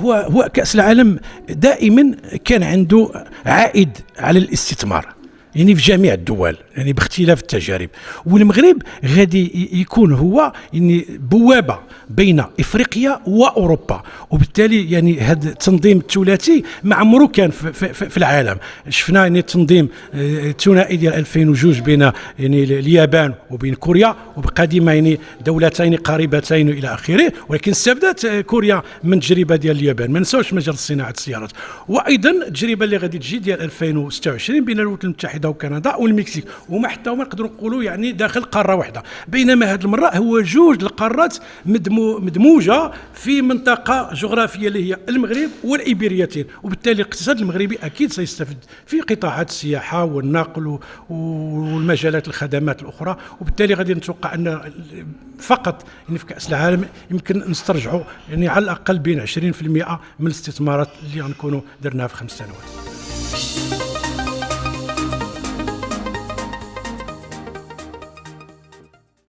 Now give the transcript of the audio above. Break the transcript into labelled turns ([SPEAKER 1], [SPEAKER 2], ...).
[SPEAKER 1] هو كأس العالم دائما كان عنده عائد على الاستثمار، يعني في جميع الدول، يعني باختلاف التجارب. والمغرب غادي يكون هو يعني بوابه بين افريقيا واوروبا، وبالتالي يعني هذا التنظيم الثلاثي ما عمره كان في العالم. شفنا يعني التنظيم الثنائي ديال 2002 بين يعني اليابان وبين كوريا، وبقديمه يعني دولتين قريبتين الى اخره، ولكن استفادت كوريا من التجربه ديال اليابان. ما نساوش مجال صناعه السيارات. وايضا التجربه اللي غادي تجي ديال 2026 بين الولايات المتحده وكندا والمكسيك، وما حتى هما نقدروا نقولوا يعني داخل قاره واحده، بينما هذه المره هو جوج القارات مدموجه في منطقه جغرافيه اللي هي المغرب والإيبيريتين. وبالتالي الاقتصاد المغربي اكيد سيستفيد في قطاعات السياحه والنقل والمجالات الخدمات الاخرى. وبالتالي غادي نتوقع ان فقط يعني في كاس العالم يمكن نسترجعوا يعني على الاقل بين 20% من الاستثمارات اللي غنكونوا درناها في 5 سنوات.